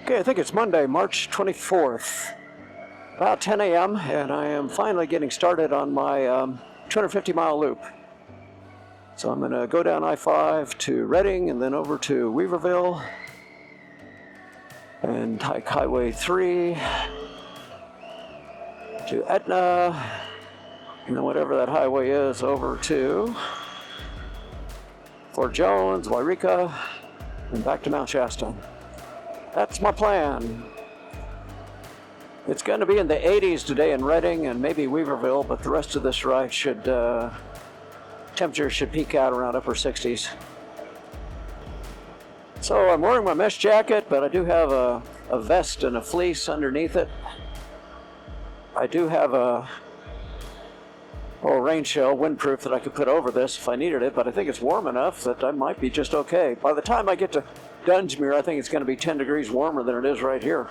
Okay, I think it's Monday, March 24th, about 10 a.m., and I am finally getting started on my 250-mile loop. So I'm going to go down I-5 to Redding and then over to Weaverville and hike Highway 3 to Etna, and then whatever that highway is over to Fort Jones, Wairika, and back to Mount Shasta. That's my plan. It's going to be in the 80s today in Redding and maybe Weaverville, but the rest of this ride should, temperature should peak out around upper 60s. So I'm wearing my mesh jacket, but I do have a vest and a fleece underneath it. I do have a rain shell, windproof, that I could put over this if I needed it, but I think it's warm enough that I might be just okay. By the time I get to Dunsmuir, I think it's going to be 10 degrees warmer than it is right here.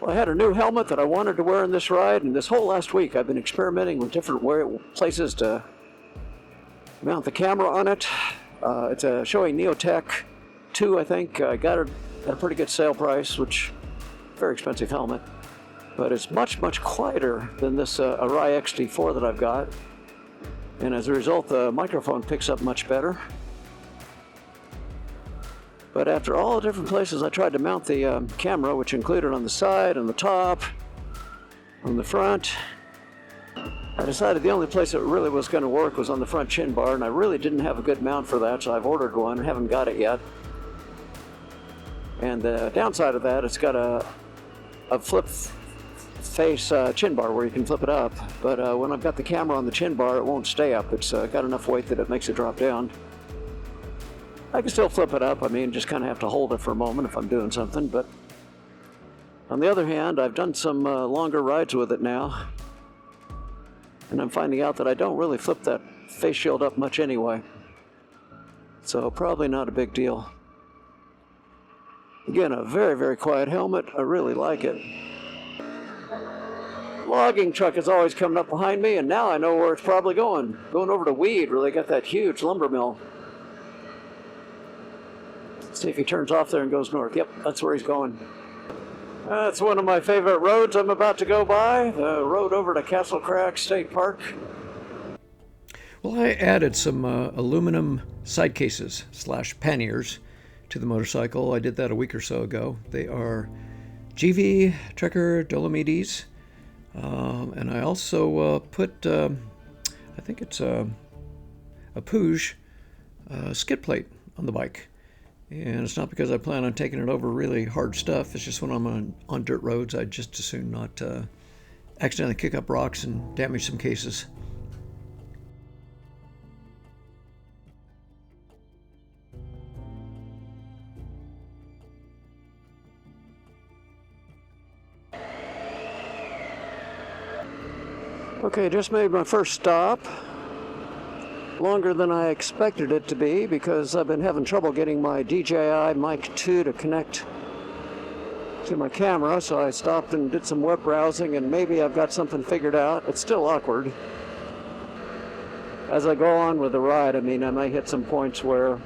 Well, I had a new helmet that I wanted to wear in this ride, and this whole last week I've been experimenting with different places to mount the camera on it. It's a Shoei Neotech 2, I think. I got it at a pretty good sale price, which very expensive helmet. But it's much, much quieter than this Arai XT4 that I've got. And as a result, the microphone picks up much better. But after all the different places I tried to mount the camera, which included on the side, on the top, on the front, I decided the only place that really was going to work was on the front chin bar, and I really didn't have a good mount for that, so I've ordered one and haven't got it yet. And the downside of that, it's got a flip face chin bar where you can flip it up, but when I've got the camera on the chin bar, it won't stay up. It's got enough weight that it makes it drop down. I can still flip it up, I mean, just kind of have to hold it for a moment if I'm doing something, but on the other hand, I've done some longer rides with it now, and I'm finding out that I don't really flip that face shield up much anyway, so probably not a big deal. Again, a very, very quiet helmet. I really like it. Logging truck is always coming up behind me, and now I know where it's probably going. Going over to Weed, where they got that huge lumber mill. Let's see if he turns off there and goes north. Yep, that's where he's going. That's one of my favorite roads I'm about to go by, the road over to Castle Crack State Park. Well, I added some aluminum side cases / panniers to the motorcycle. I did that a week or so ago. They are GV Trekker Dolomites. And I also put, I think it's a Puig skid plate on the bike. And it's not because I plan on taking it over really hard stuff. It's just when I'm on dirt roads, I'd just as soon not accidentally kick up rocks and damage some cases. Okay, just made my first stop. Longer than I expected it to be because I've been having trouble getting my DJI Mic 2 to connect to my camera, so I stopped and did some web browsing, and maybe I've got something figured out. It's still awkward. As I go on with the ride, I mean, I may hit some points where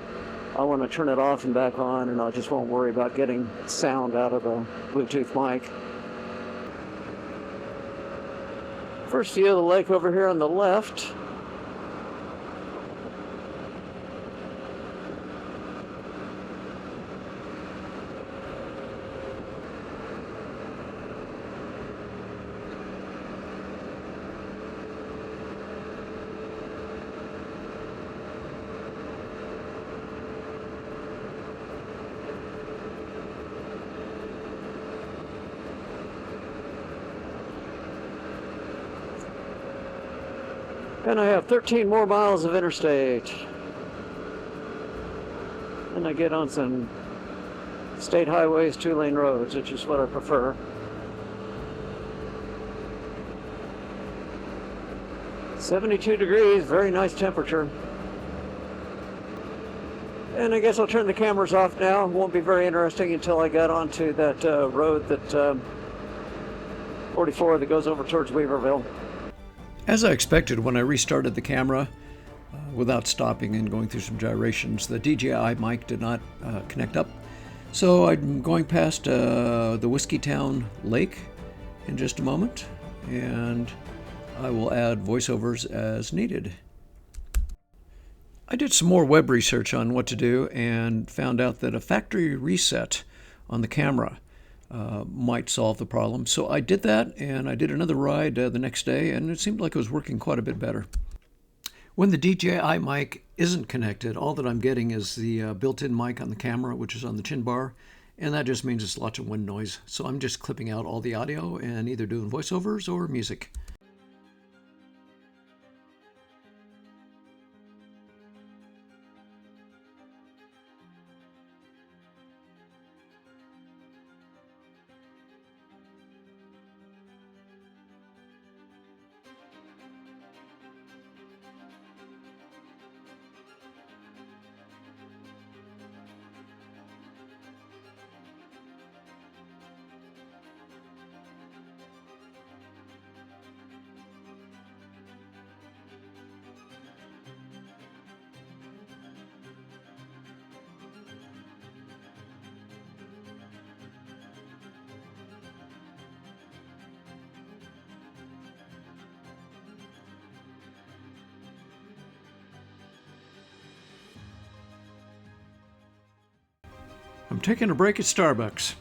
I want to turn it off and back on, and I just won't worry about getting sound out of the Bluetooth mic. First view of the lake over here on the left. And I have 13 more miles of interstate. And I get on some state highways, 2-lane roads, which is what I prefer. "72 degrees, very nice temperature. And I guess I'll turn the cameras off now. It won't be very interesting until I get onto that road that 44 that goes over towards Weaverville. As I expected, when I restarted the camera, without stopping and going through some gyrations, the DJI mic did not connect up. So I'm going past the Whiskey Town Lake in just a moment, and I will add voiceovers as needed. I did some more web research on what to do and found out that a factory reset on the camera might solve the problem. So I did that, and I did another ride the next day, and it seemed like it was working quite a bit better. When the DJI mic isn't connected, all that I'm getting is the built-in mic on the camera, which is on the chin bar, and that just means it's lots of wind noise. So I'm just clipping out all the audio and either doing voiceovers or music. I'm taking a break at Starbucks.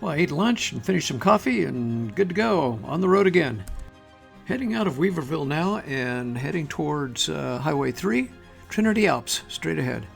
Well, I ate lunch and finished some coffee and good to go. On the road again. Heading out of Weaverville now and heading towards Highway 3, Trinity Alps, straight ahead.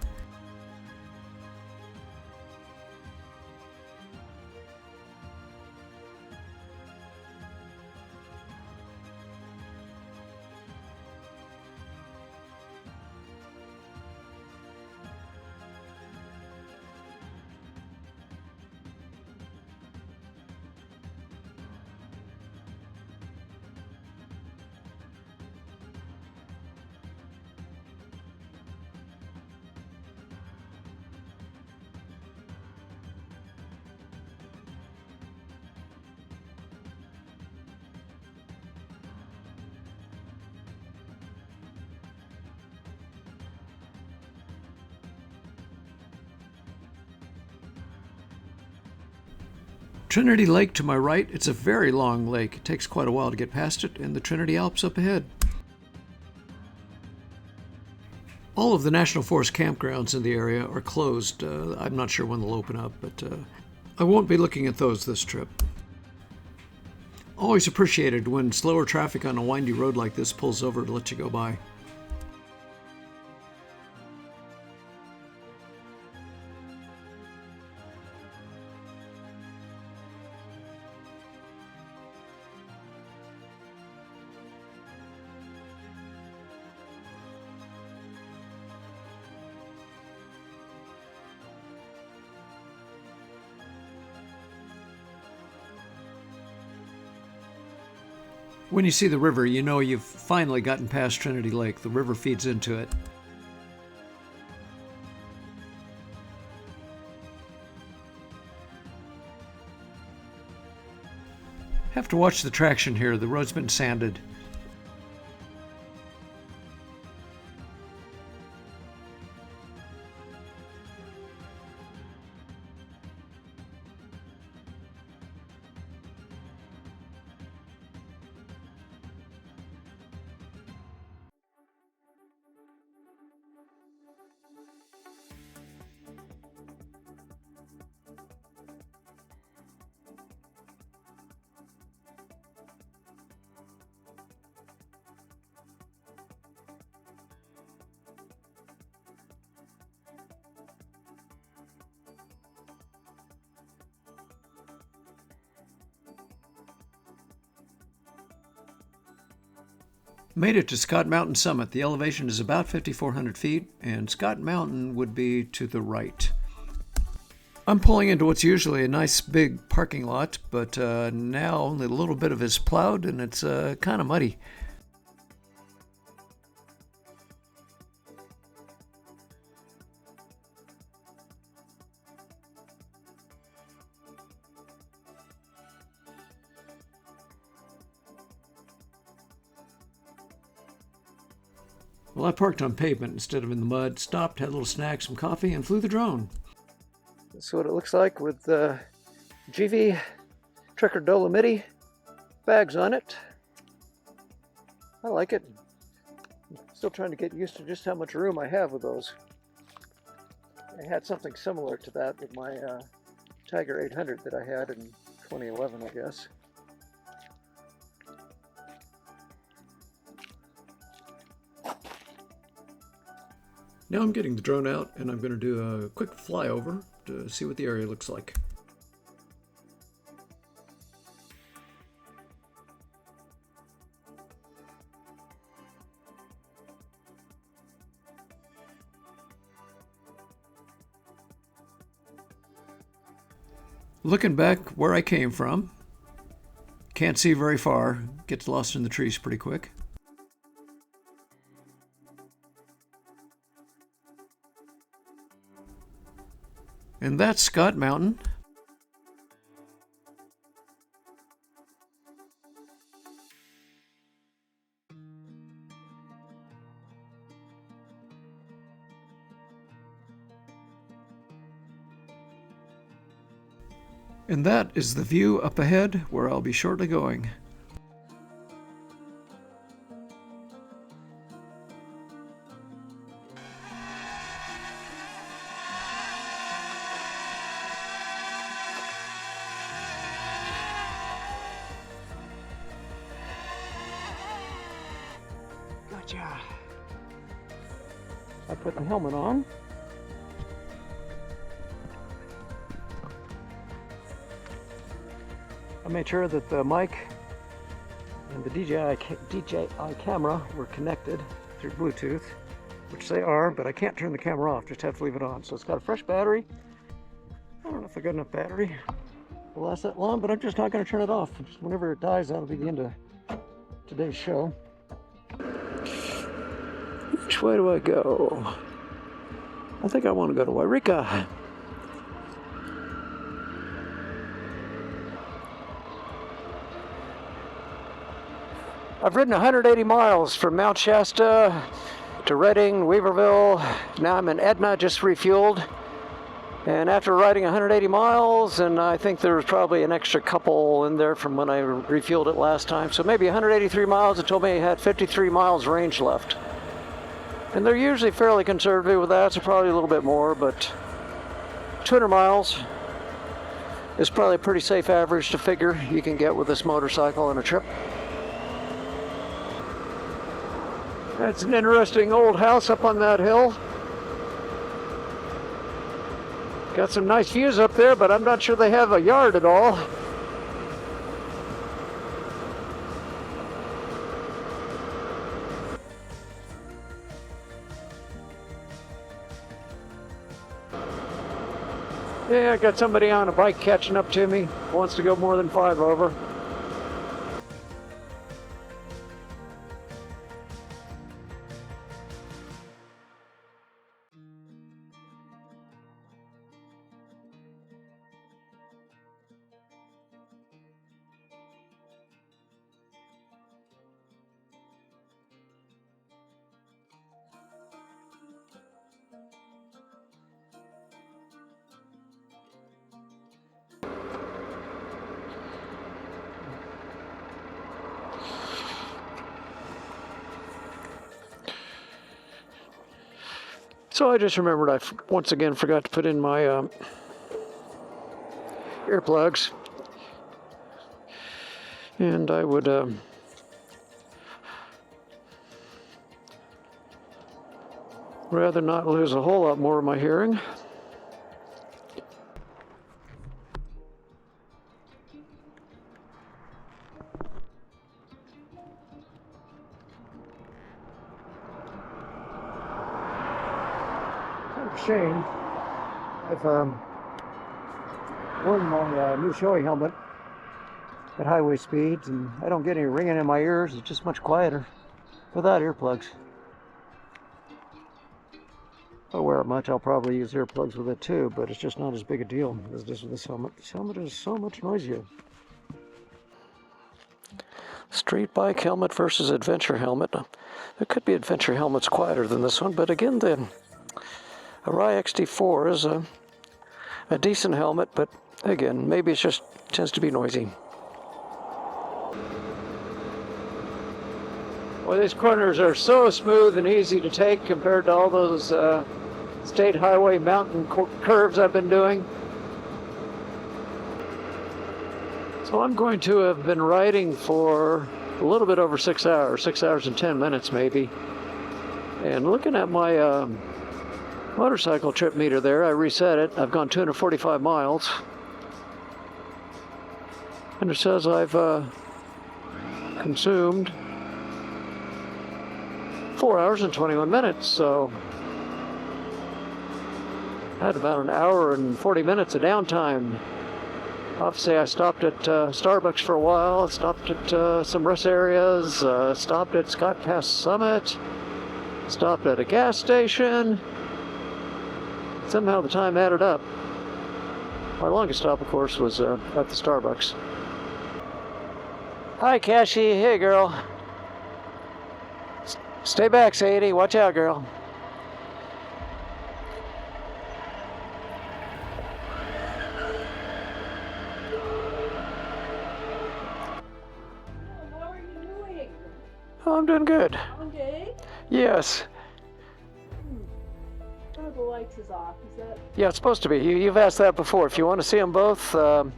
Trinity Lake to my right, it's a very long lake. It takes quite a while to get past it, and the Trinity Alps up ahead. All of the National Forest campgrounds in the area are closed. I'm not sure when they'll open up, but I won't be looking at those this trip. Always appreciated when slower traffic on a windy road like this pulls over to let you go by. When you see the river, you know you've finally gotten past Trinity Lake. The river feeds into it. Have to watch the traction here. The road's been sanded. Made it to Scott Mountain Summit. The elevation is about 5,400 feet, and Scott Mountain would be to the right. I'm pulling into what's usually a nice big parking lot, but now only a little bit of it is plowed, and it's kind of muddy. Well, I parked on pavement instead of in the mud, stopped, had a little snack, some coffee, and flew the drone. That's what it looks like with the GV Trekker Dolomiti bags on it. I like it. I'm still trying to get used to just how much room I have with those. I had something similar to that with my Tiger 800 that I had in 2011, I guess. Now I'm getting the drone out and I'm going to do a quick flyover to see what the area looks like. Looking back where I came from, can't see very far, gets lost in the trees pretty quick. And that's Scott Mountain. And that is the view up ahead where I'll be shortly going. Gotcha. I put the helmet on. I made sure that the mic and the DJI camera were connected through Bluetooth, which they are, but I can't turn the camera off, just have to leave it on. So it's got a fresh battery. I don't know if I got enough battery to last that long, but I'm just not going to turn it off. Just whenever it dies, that'll be the end of today's show. Which way do I go? I think I want to go to Wairika. I've ridden 180 miles from Mount Shasta to Redding, Weaverville. Now I'm in Edna, just refueled. And after riding 180 miles, and I think there was probably an extra couple in there from when I refueled it last time, so maybe 183 miles, it told me I had 53 miles range left. And they're usually fairly conservative with that, so probably a little bit more, but 200 miles is probably a pretty safe average to figure you can get with this motorcycle on a trip. That's an interesting old house up on that hill. Got some nice views up there, but I'm not sure they have a yard at all. Yeah, I got somebody on a bike catching up to me. Wants to go more than 5 over. So I just remembered I once again forgot to put in my earplugs, and I would rather not lose a whole lot more of my hearing. Shame. I've worn my new Shoei helmet at highway speeds, and I don't get any ringing in my ears. It's just much quieter without earplugs. If I wear it much, I'll probably use earplugs with it too, but it's just not as big a deal as it is with this helmet. This helmet is so much noisier. Street bike helmet versus adventure helmet. There could be adventure helmets quieter than this one, but again, the Arai XD4 is a decent helmet, but again, maybe it just tends to be noisy. Well, these corners are so smooth and easy to take compared to all those state highway mountain curves I've been doing. So I'm going to have been riding for a little bit over 6 hours, 6 hours and 10 minutes maybe. And looking at my motorcycle trip meter there, I reset it. I've gone 245 miles. And it says I've consumed 4 hours and 21 minutes, so I had about an hour and 40 minutes of downtime. Obviously, I stopped at Starbucks for a while, stopped at some rest areas, stopped at Scott Pass Summit, stopped at a gas station. Somehow the time added up. My longest stop, of course, was at the Starbucks. Hi, Kashie. Hey, girl. Stay back, Sadie. Watch out, girl. How are you doing? Oh, I'm doing good. Long day? Yes. One of the lights is off. Is that? Yeah, it's supposed to be. You've asked that before. If you want to see them both, Don't.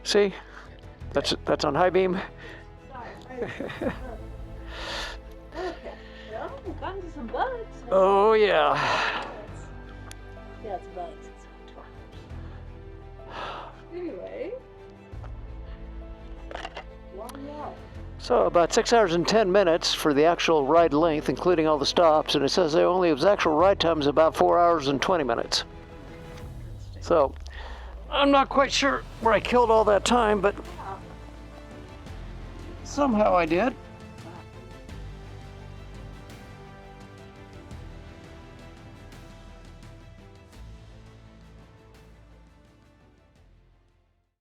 see? That's on high beam. Sorry. Okay. Well, we've gotten to some bugs. Oh, yeah. Yeah, it's bugs. Anyway. Long walk. So about 6 hours and 10 minutes for the actual ride length, including all the stops, and it says the actual ride time is about 4 hours and 20 minutes. So I'm not quite sure where I killed all that time, but somehow I did.